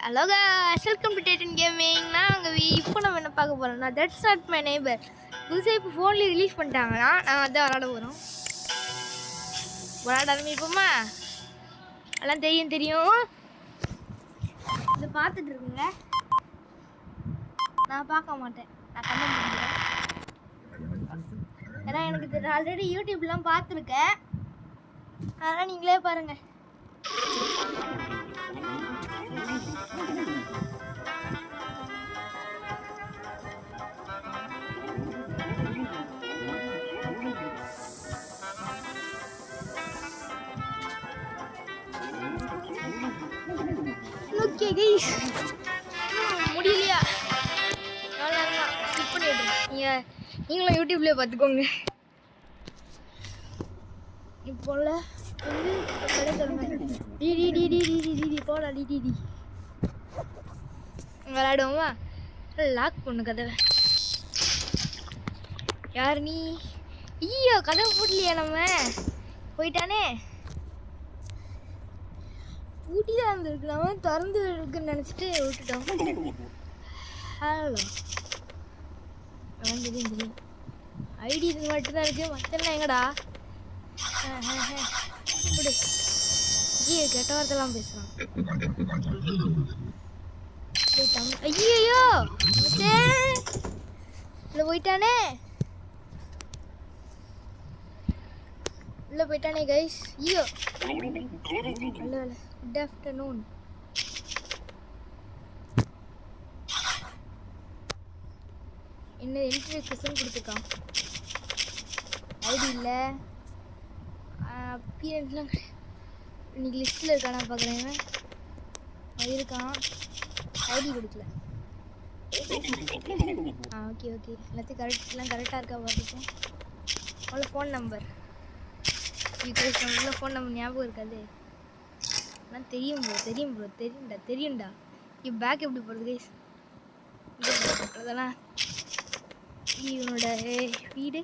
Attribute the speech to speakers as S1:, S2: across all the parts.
S1: Hello guys, welcome to Titan Gaming. நாங்கள் இப்போ நம்ம என்ன பார்க்க போகிறோம்னா தட்ஸ் நாட் மை நெய்பர் புதுசாக இப்போ ஃபோன்லேயே ரிலீஸ் பண்ணிட்டாங்கன்னா நான் வந்து விளாட போகிறோம். விளாட ஆரம்பிப்போமா? எல்லாம் தெரியும் இதை பார்த்துட்டு இருக்குங்க. நான் பார்க்க மாட்டேன், நான் கண்ண முடிக்கிறேன். ஏன்னா எனக்கு ஆல்ரெடி யூடியூப்லாம் பார்த்துருக்கேன், அதனால் நீங்களே பாருங்கள். ஓகே கைஸ், முடியலையா? ஸ்கிப் பண்ணிடுறேன். நீங்களும் யூடியூப்லேயே பார்த்துக்கோங்க. இப்போல வந்து கடை தருங்க. டிடி போடா டிடி விளையாடுவோமா? லாக் பண்ணு கதவை. யார் நீ? ஐயோ, கதவை போடலையா? நம்ம போயிட்டானே. ஊட்டி தான் இருந்துருக்கலாம், திறந்து இருக்குன்னு நினச்சிட்டு விட்டுட்டோம். ஹலோ, தெரியும் ஐடி இது மட்டும்தான் இருக்குது, மற்றெல்லாம் எங்கடா? இப்படி ஐயோ கெட்ட வார்த்தைலாம் பேசுகிறான். ஐயோ இல்லை போயிட்டானே, உள்ளே போயிட்டானே கைஸ். ஐயோ நல்ல வேலை. Good afternoon. என்ன என்ட்ரி கொஸ்டின் கொடுத்துருக்கான். ஐடி இல்லை, அப்பீரன்ஸ்லாம் கிடையாது. இன்னைக்கு லிஸ்ட்டில் இருக்கானா பார்க்குறேன். இருக்கான், ஐடி கொடுக்கல. ஓகே எல்லாத்தையும் எல்லாம் கரெக்டாக இருக்கா பார்த்துப்போம். அவ்வளோ ஃபோன் நம்பர் ஃபோன் நம்பர் ஞாபகம் இருக்காது. ஆனால் தெரியும் ப்ரோ தெரியும்டா. இப்போ பேக் எப்படி போகிறது கைஸ்? அதெல்லாம் இவனோட வீடு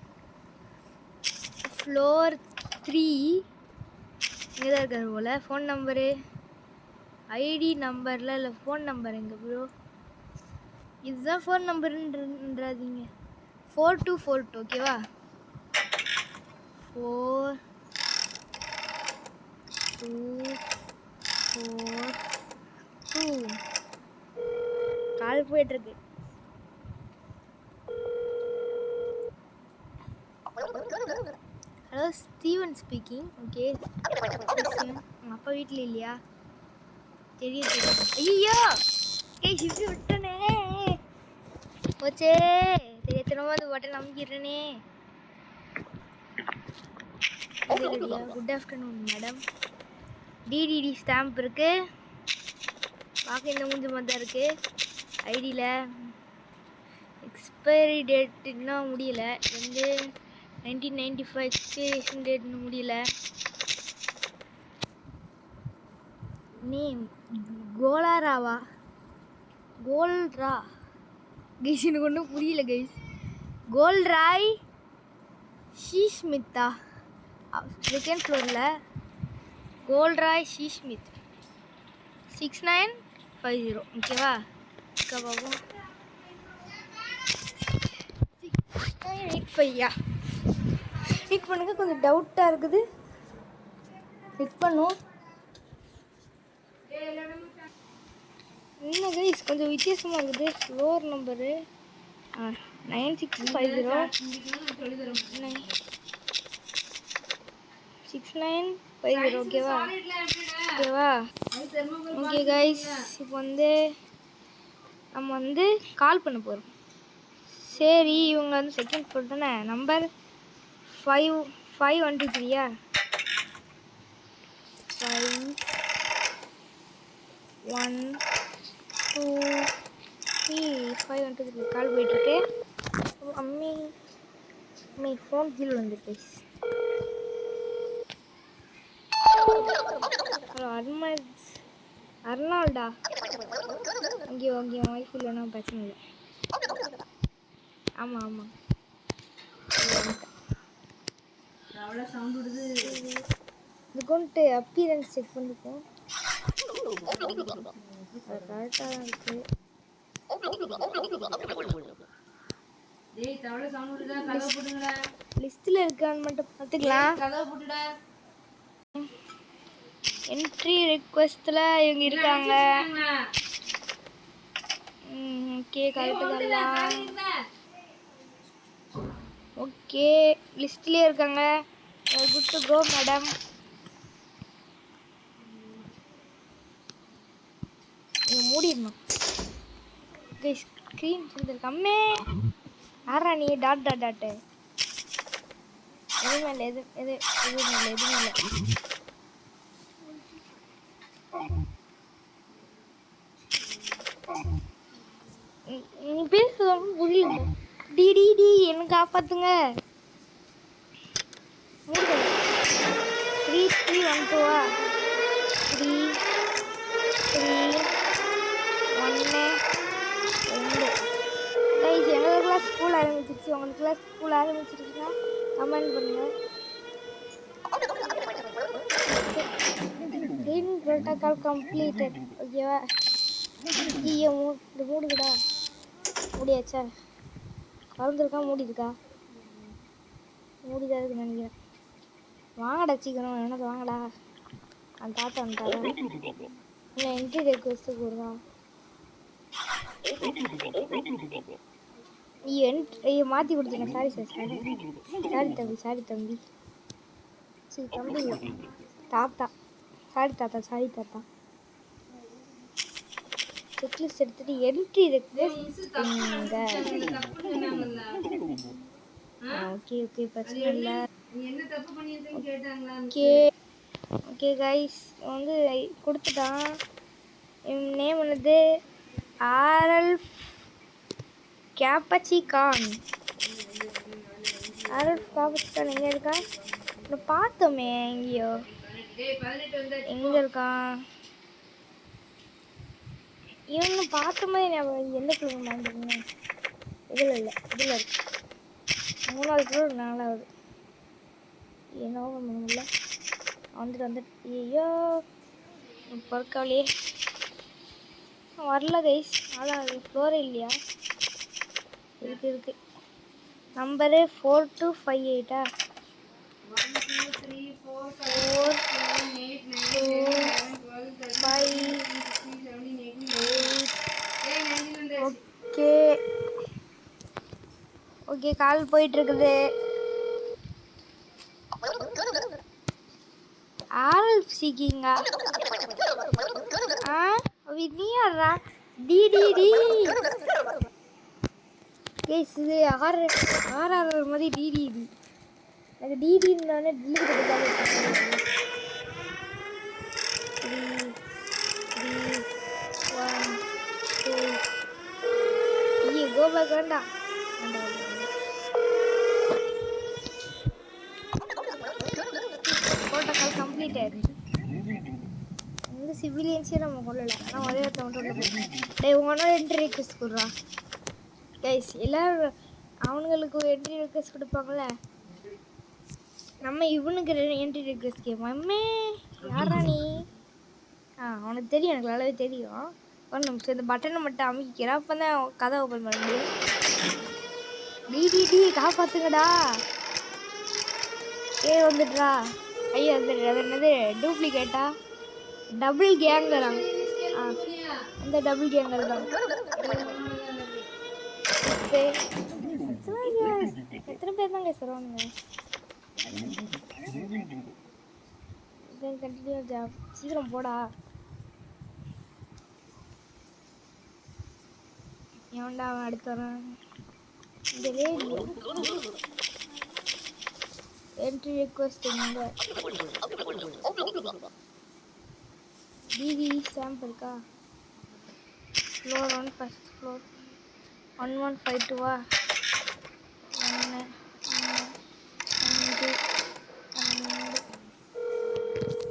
S1: ஃப்ளோர் 3 இங்கே தான் இருக்காரு போல். ஃபோன் நம்பரு ஐடி நம்பரில் இல்லை, ஃபோன் நம்பர் எங்கே ப்ரோ? இதுதான் ஃபோன் நம்பருன்றாதீங்க. 4242 ஓகேவா? 4242 கால் போயிட்டுருக்கு. Hello, Steven speaking. ஓகே, உங்கள் அப்பா வீட்டில் இல்லையா? தெரியும். ஐயோ இப்படி விட்டனே, போச்சே. எத்தனமோ அந்த பட்டன் நம்பிக்கிறேனே. Good afternoon madam. TTD stamp இருக்குது, பார்க்க இந்த மூஞ்சி மாதிரி தான் இருக்குது. ஐடியில் எக்ஸ்பைரி டேட் இன்னும் முடியல, வந்து 1995 எக்ஸ்பிரேஷன் டேட் இன்னும் முடியல. நேம் கோலாராவா? கோல்ரா கைஸ், எனக்கு ஒன்றும் புரியல கைஸ். கோல்ராய் ஷீஸ்மித்தா, செகண்ட் ஃப்ளோரில். கோல்ராய் ஷீஸ்மித் 6950 ஓகேவா? பாப்போம். 6985 கிளிக் பண்ணுங்க. கொஞ்சம் டவுட்டாக இருக்குது, கிளிக் பண்ணும். என்ன கைஸ் கொஞ்சம் வித்தியாசமாக இருக்குது. ஃப்ளோர் நம்பரு 9650 6950 ஓகேவா? ஓகே கைஸ், இப்போ வந்து நம்ம வந்து கால் பண்ண போகிறோம். சரி, இவங்க வந்து செகண்ட் ஃப்ளோர் தானே. நம்பர் 5123 512 கால் போயிட்டுருக்கு. அம்மி ஃபோன் கீழே வந்துருக்கு. ஹலோ அர்னால்டா. அங்கே ஒய்ஃப் இல்லைன்னா பிரச்சனை இல்லை. ஆமாம் அவ்வளோ சவுண்ட் விடுது. இது கொண்டு அப்பீரன்ஸ் செக் பண்ணிப்போம். கரெக்டாக தான் இருக்கு. லிஸ்ட்டில் இருக்கான்னு மட்டும் பார்த்துக்கலாம். என்ட்ரி ரிக்வெஸ்ட்டில் இவங்க இருக்காங்க. ஓகே கரெக்டு தான். ஓகே லிஸ்ட்லேயே இருக்காங்க. Good to go madam. நீங்கள் மூடிடணும். ஸ்க்ரீன் சொல்லிருக்கம்மே ஆறா நீ டாட் டாட் டாட்டு எதுவும் இல்லை. எதுவும் இல்லை. நீ பேசுறது புரியல. டி டி டி என்ன காப்பாத்துங்க. 3 3 1 2 3 3 1 2 கைஸ் எங்களுக்குலாம் ஸ்கூல் ஆரம்பிச்சிருச்சு. உங்களுக்குலாம் ஸ்கூல் ஆரம்பிச்சிருச்சுன்னா கமெண்ட் பண்ணுங்க. Green protocol completed. ஓகேவா? ஐயோ இந்த மூடுங்கடா. மூடியாச்சா? திறந்துருக்கா மூடிருக்கா? மூடிதான் இருக்குன்னு நினைக்கிறேன். வாங்கடா சீக்கிரம். எனக்கு வாங்கடா. அந்த தாத்தா வந்துட்டாரா? இல்லை என்ட்ரி ரெக்வெஸ்ட்டு கொடுறா. நீ மாற்றி கொடுத்துங்க. Sorry sir. சாரி தம்பி. சரி தம்பி தாத்தா. சாரி தாத்தா. செக்லிஸ்ட் எடுத்துட்டு என்ட்ரி ரெக்வெஸ்ட் ஓகே பிரச்சனை இல்லை. ஓகே கைஸ் வந்து கொடுத்துட்டான். நேம் என்னது? ஆரல்ஃப் கேப்பச்சிகான். எங்கே இருக்கான்? பார்த்தோமே எங்கேயோ. எங்கே இருக்கான்? இவனு பார்த்த மாதிரி ஞாபகம். எந்த பிள்ளைங்க வாங்கிருங்க? இதில் இல்லை. இதில் இருக்கு. 3வது ஃப்ளோர் 4வது. என்னவோ பண்ணல. வந்துட்டு ஐயோ பொறுக்காவளியே வரல கைஸ். 4வது ஃப்ளோரே இல்லையா? இருக்கு. நம்பரு 4258. 1 2 3 4 5 ஓகே கால் போயிட்டு இருக்குது. ஆரல்ஃப் சீக்கிங்கா? நீ யாரா? டி கேஸ் இது ஆர்ஆர் மாதிரி டிடி. இது எனக்கு டிடின்னு டில்லுக்கு கொடுத்தாங்க. 3 1 2 கோபேக் வேண்டாம். Protocol completed. இந்த சிவிலியன்ஸே நம்ம கொள்ளலை. ஆனால் ஒரே ஒருத்த மட்டும் உங்களோட என்ட்ரி ரிக்வெஸ்ட் கொடுறான். கைஸ் எல்லோரும் அவனுங்களுக்கு என்ட்ரி ரிக்வெஸ்ட் கொடுப்பாங்களே. நம்ம இவனுக்கு என்ட்ரி ரிக்வெஸ்ட் கேட்போம். அம்மே யாரா நீ? அவனுக்கு தெரியும். எனக்கு நல்லாவே தெரியும். ஒரு நிமிஷம் இந்த பட்டனை மட்டும் அமைக்கிறேன். அப்போ தான் கதை ஓப்பன் பண்ண முடியும். டிடிடி காப்பாற்றுங்கடா. வந்துடுறா. ஐயோ அது என்னது? டூப்ளிகேட்டா? டபுள் கேங்கரா? அந்த டபுள் கேங்கர் தான். எத்தனை பேர் தான் சொல்லுவானுங்க? Continue job. சீக்கிரம் போடா. ஏன்டா அவன் அடுத்து வரான்? இந்த என்ட்ரி ரிக்வெஸ்ட் இங்கே டிவி சாம்பிள் இருக்கா? ஃப்ளோர் 1 ஃபர்ஸ்ட் ஃப்ளோர் 1152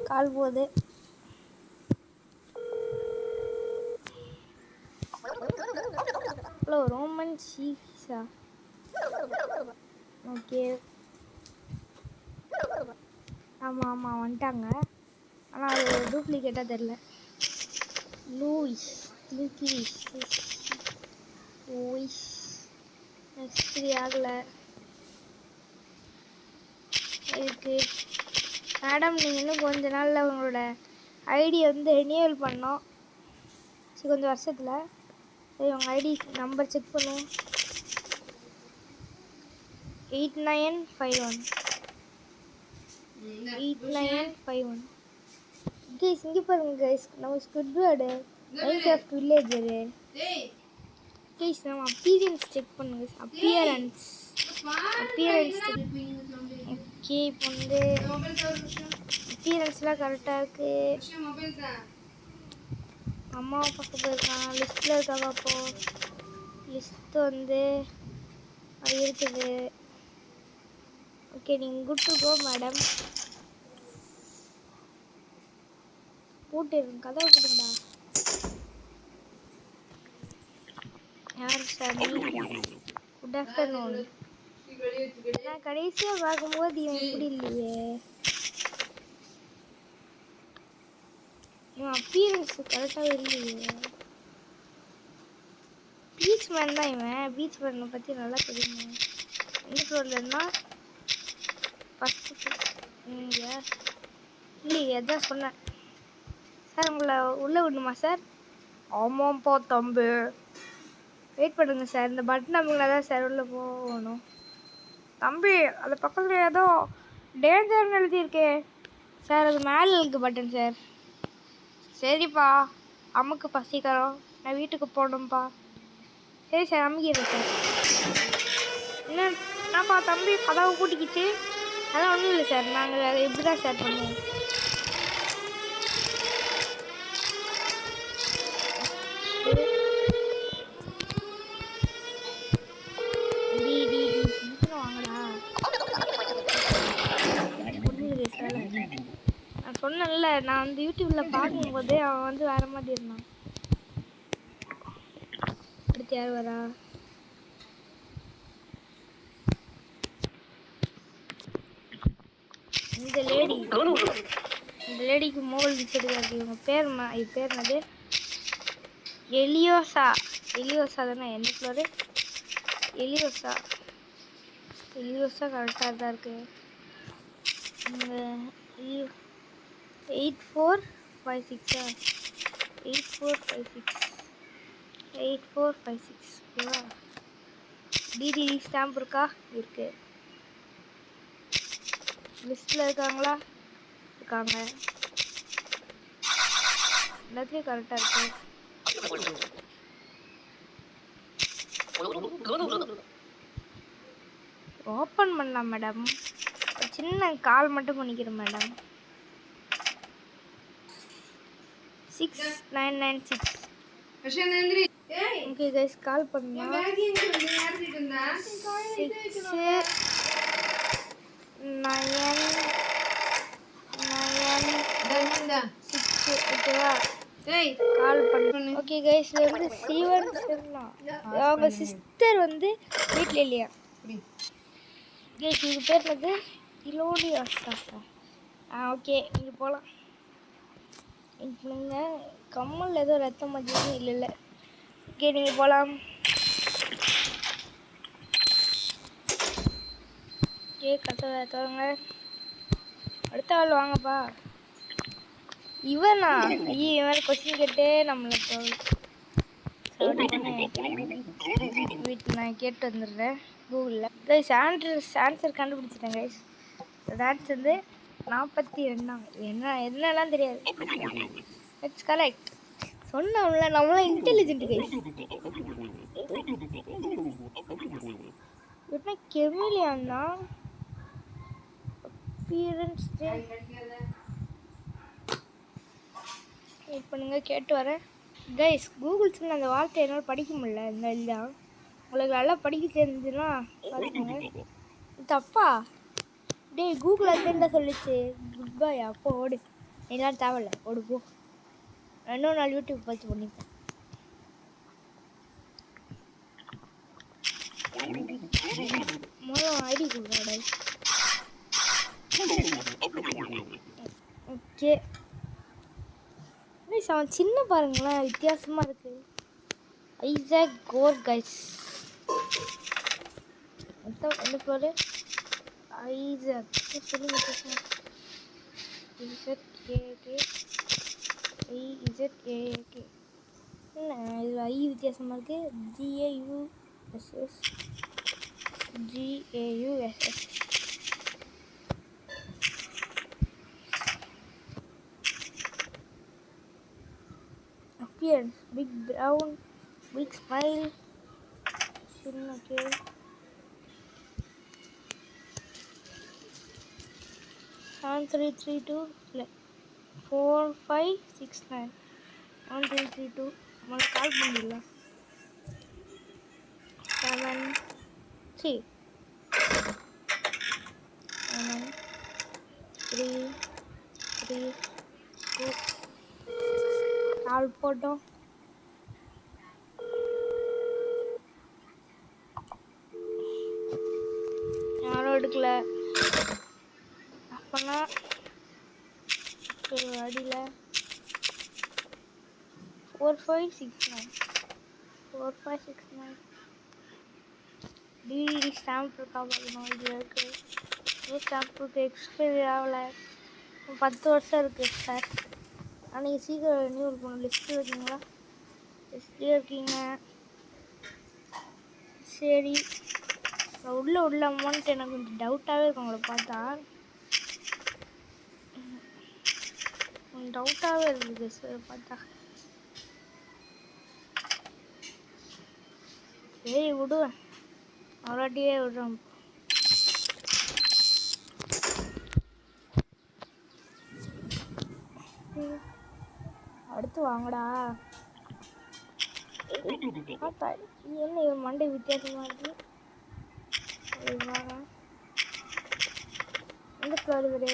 S1: கால் போகுது. Hello Roman seesaw. ஓகே ஆமாம் வந்துட்டாங்க. ஆனால் அது டூப்ளிகேட்டாக தெரில. லூயிஸ் திங்கிஸ் லூயிஸ் எக்ஸ்பிரி ஆகலை இருக்கு. மேடம் நீங்கள் இன்னும் கொஞ்ச நாளில் உங்களோட ஐடியை வந்து ரினியூவல் பண்ணோம். சரி கொஞ்சம் வருஷத்தில். சரி உங்கள் ஐடி நம்பர் செக் பண்ணுவோம். 8951 8951. கைஸ் இங்கே பாருங்க கைஸ், நம்ம ஸ்குட்வேர்டு மைன்கிராஃப்ட் வில்லேஜரு. கைஸ் நம்ம அப்பீரியன்ஸ் செக் பண்ணுங்க. Appearance check. ஓகே இப்போ வந்து அப்பீரியன்ஸ்லாம் கரெக்டாக இருக்குது. அம்மாவை பார்க்க போயிருக்கான். லிஸ்ட்டில் இருக்கா பார்ப்போம். லிஸ்ட்டு வந்து இருக்குது. ஓகே நீங்கள் குட் டு கோ மேடம். போட்டுருங்க, கதவை போட்டுங்கடா. யார் சார்? Good afternoon. நான் கடைசியாக பார்க்கும்போது இவன் இப்படி இல்லையே. இவன் அப்பீரன்ஸ் கரெக்டாகவே இல்லையே. பீச் மேன் தான் இவன். பீச் மேனை பற்றி நல்லா தெரியுங்க. எந்த ஃப்ளோரில் இருந்தால் ஃபஸ்ட்டு இங்கே இல்லையே. அதான் சொன்னேன் சார். உங்களை உள்ளே விடணுமா சார்? ஆமாம்ப்பா தம்பி, வெயிட் பண்ணுங்க சார். இந்த பட்டன் நம்புங்களா தான் சார் உள்ளே போகணும். தம்பி அது பக்கத்தில் ஏதோ டேஞ்சர்னு எழுதியிருக்கே சார். அது மேலே இருக்கு பட்டன் சார். சரிப்பா அம்முக்குப்பா சீக்கிரம், நான் வீட்டுக்கு போகணும்ப்பா. சரி சார் அமுக்கிடுறேன் சார். என்னப்பா தம்பி கதவை கூட்டிக்கிச்சு? அதெல்லாம் ஒன்றும் இல்லை சார், நாங்கள் அதை எப்படி தான் சார் பண்ணுவோம். வாங்கடா நான் சொன்னேன்ல, நான் வந்து யூடியூப்பில் பார்க்கும்போதே அவன் வந்து வேறு மாதிரி இருந்தான். அடுத்து யார் வரா? இந்த லேடிக்கு மோகல் வச்சிருக்காரு. இவங்க பேர் என்னது? எலியோசா தானே? என்ன ஃப்ளோரு? எலியோசா கரெக்டாக தான் இருக்கு. 8456 8456 ஓகேவா? டிடி ஸ்டாம்ப் இருக்கா? இருக்கு. லிஸ்ட்டில் இருக்காங்களா? இருக்காங்க. எல்லாத்துலேயும் கரெக்டாக இருக்கு. ஓப்பன் பண்ணலாம் மேடம். சின்ன கால் மட்டும் பண்ணிக்கிறேன் மேடம். 6996. ஓகே கைஸ், கால் பண்ணலாம். 6996 ஓகேவா? கால் பண்ணு. ஓகே கைஸ், இது வந்து சீவன் சொல்லலாம். அவங்க சிஸ்டர் வந்து வீட்டில் இல்லையா கைஸ்? இது பேர் வந்து இலோடியாஸா? ஓகே நீங்கள் போகலாம். இப்போ கம்மல் ஏதோ ரத்தம் மதியம் இல்லை. ஓகே நீங்கள் போகலாம். ஓகே கதவை தவங்க. அடுத்த ஆள் வாங்கப்பா. இவனா? இவன் கொஸ்டின் கேட்டே நம்மளை வீட்டில் நான் கேட்டு வந்துடுறேன் கூகுளில். கைஸ் ஆன்சர் கண்டுபிடிச்சிட்டேன் கைஸ். ஆன்சர் வந்து 42. என்னெல்லாம் தெரியாது. It's correct. சொன்னோம்ல நம்மளாம் இன்டெலிஜென்ட் கைஸ். என்ன கெமிலியான் தான் அப்பியரன்ஸ். வெயிட் பண்ணுங்க, கேட்டு வரேன் கைஸ். கூகுள் சொன்ன அந்த வார்த்தை என்னால் படிக்க முடியல. இந்த இதுதான் உங்களுக்கு நல்லா படிக்க தெரிஞ்சுன்னா பார்த்துக்கோங்க. தப்பா? டேய் கூகுள் அதுன்னு தான் சொல்லிச்சு. Good bye. அப்போ ஓடு, எல்லாம் தேவையில்ல, ஓடு போ. இன்னொரு நாள் யூடியூப் பார்த்து பண்ணிப்பேன். முதல்ல ஐடி கொடுங்க. ஓகே அவன் சின்ன பாருங்களேன், வித்தியாசமாக இருக்கு. Isaac core guys. என்ன பேர்? ஐசாக் சொல்லுங்க. இசட்ஏகே ஐஇசட்ஏகே. என்ன இது ஐ வித்தியாசமாக இருக்குது. ஜிஏயுஎஸ்எஸ் ஜிஏயுஎஸ்எஸ். appearance big brown big smile. Okay. 7332 4569 1332 मला கால் பண்ணிடல. 7 3 3 3 2 கால் போட்டோம். யாரும் எடுக்கல. அப்போனா ஒரு அடியில் 4569 டிடி ஸ்டாம்ப் இருக்கா பார்க்கணும். இது இருக்குது. ஸ்டாம்புக்கு எக்ஸ்பைரி ஆகலை. 10 வருஷம் இருக்குது சார். ஆனால் நீங்கள் சீக்கிரம் ரினியூவல் பண்ணணும். லிஸ்ட்டில் இருக்கீங்களா? லிஸ்ட்லேயே இருக்கீங்க. சரி, உள்ள அமௌண்ட் எனக்கு கொஞ்சம் டவுட்டாகவே இருக்கும். உங்களை பார்த்தா டவுட்டாகவே இருக்குது சார் பார்த்தா. சரி விடுவேன், அவராட்டியே விடுறேன். அடுத்து வாங்கடா. என்ன இவன் மண்டை வித்தியாசமாக இருக்குது. எந்த ஃப்ளோர் இவரு?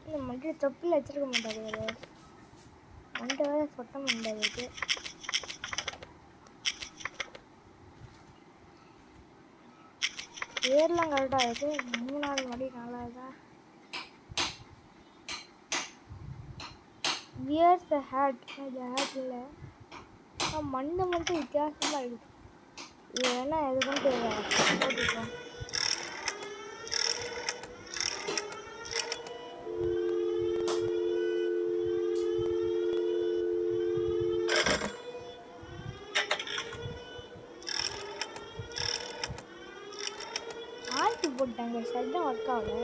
S1: இந்த மண்டை தொப்பில் வச்சிருக்க மாட்டாரு இவரு. மண்டை வேற சொட்ட மண்டை இருக்கு. பேர்லாம் கரெக்டாக இருக்கு. 3வது மடி 4வதா? Wears the hat. இது ஹேட் இல்லை, மண்டை மட்டும் வித்தியாசமாக இருக்குது. இது வேணா எதுக்கும் போட்டுக்கலாம். ஆய்ச்சி போட்டாங்க, சரிதான் ஒர்க் ஆகல.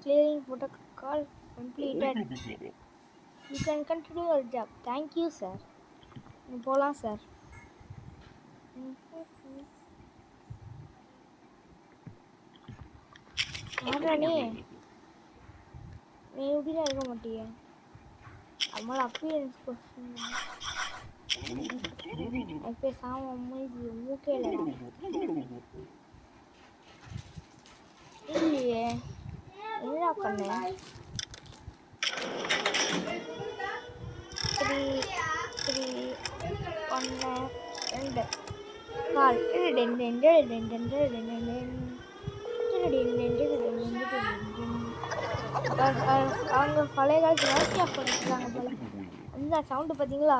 S1: Clearing protocol completed. You can continue your job. Thank you, sir. போலாம் சார். ஆடானே நீ எப்படிலாம் இருக்க மாட்டிய? நம்மள அப்பியரன்ஸ் கொஸ்டின் அப்போ சாம மூக்கையில் இல்லையே. என்னடா பண்ண? 3 3 1 2 கால் அவங்க பழைய காலத்து நோக்கியா ஃபோன் வச்சுருக்காங்க போல. அந்த சவுண்டு பார்த்தீங்களா?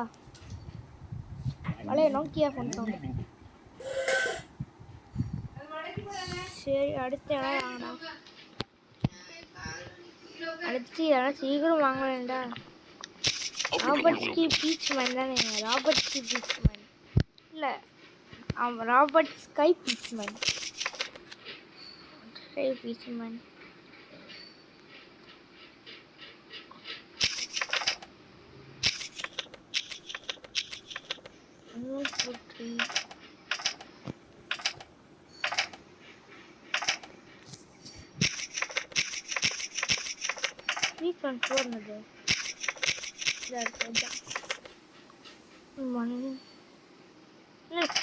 S1: பழைய நோக்கியா ஃபோன் சவுண்டு. சரி, அடுத்த இடம் வாங்கடா. அடுத்து யாரும் சீக்கிரம் வாங்க வேண்டாம். ராபர்ட்ஸ்கி பீச்மேன் தானே? ராபர்ட்ஸ்கி பீச்மேன் இல்லை, ஆமாம், ராபர்ட் ஸ்கை பீச்மேன். ஸ்கை பீச்மேன். புற்றி வீக்கன் போனது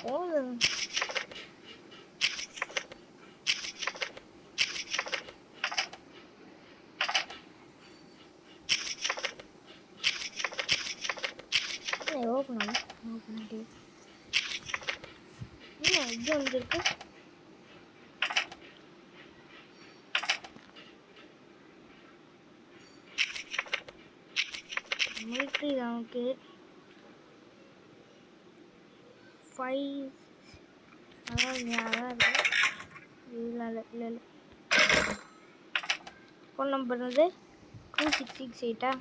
S1: போகுது. ஓப்பன் பண்ணிட்டு என்ன எக்ஸாம் நமக்கு மிலிட்ரி நமக்கு 5 அதான் இருக்கு. இல்லை ஃபோன் நம்பர் வந்து 2668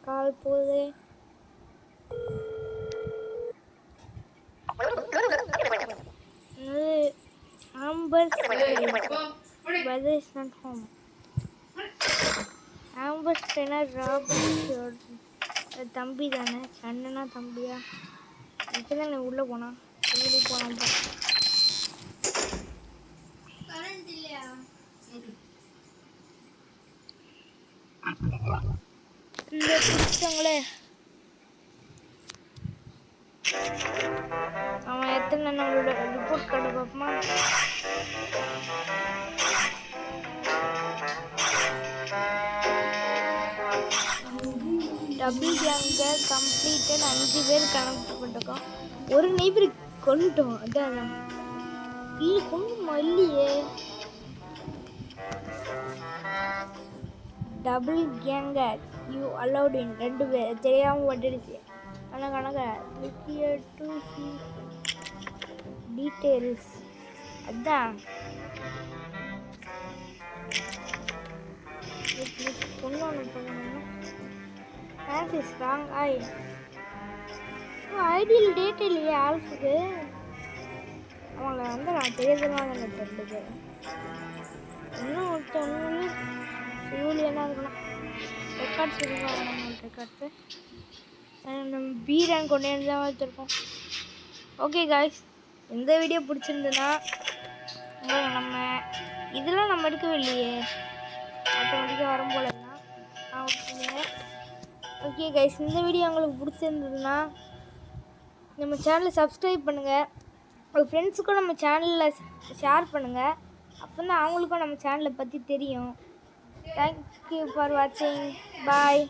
S1: கால் போகுது. Amber brother is not home. Amber ஸ்டெனர் ராபர்ட் தம்பி தானே, அண்ணனா தம்பியா? இப்போதான் நீ உள்ளே போனா எப்படி போனான்ப்பா. இந்த பிடிச்சவங்களே அவன் எத்தனை நம்மளோட ரிப்போர்ட் கார்டு பார்ப்போமா? டபுள் கேங்க கம்ப்ளீட்டட் 5 பேர் கனெக்ட் பண்ணிருக்கோம். ஒரு நெய்பர் கொண்டுட்டோம். அதான் இல்லை கொண்டுமா இல்லையே. டபுள் கேங்கர் யூ அலவுட் இன் 2 பேர் தெரியாமல் பட்டுடுச்சு. ஆனால் கணக்க டு சி டீட்டெயில்ஸ் அதான் பொண்ணு ஒன்று பண்ணணும். ராங் ஐடியில் டேட் இல்லையே ஆல்ஃபுக்கு. அவங்கள வந்து நான் தெரியாதனால தான் தெரியுது. இன்னும் ஒருத்தவங்க சிவிலியனாக இருக்கணும். ரெக்கார்ட்ஸ் இருக்காங்க. ரெக்கார்ட்ஸு நம்ம பி ரேங்க் கொண்டு வந்து தான் வச்சுருக்கோம். ஓகே காய்ஸ், இந்த வீடியோ பிடிச்சிருந்துன்னா நம்ம இதெல்லாம் நம்ம எடுக்கவே இல்லையே, ஆட்டோமேட்டிக்காக வரும் போல தான். ஓகே கைஸ், இந்த வீடியோ உங்களுக்கு பிடிச்சிருந்ததுன்னா நம்ம சேனலை சப்ஸ்கிரைப் பண்ணுங்கள். உங்கள் ஃப்ரெண்ட்ஸுக்கும் நம்ம சேனலில் ஷேர் பண்ணுங்கள். அப்போ தான் அவங்களுக்கும் நம்ம சேனலை பற்றி தெரியும். தேங்க்யூ ஃபார் வாட்சிங். பாய்.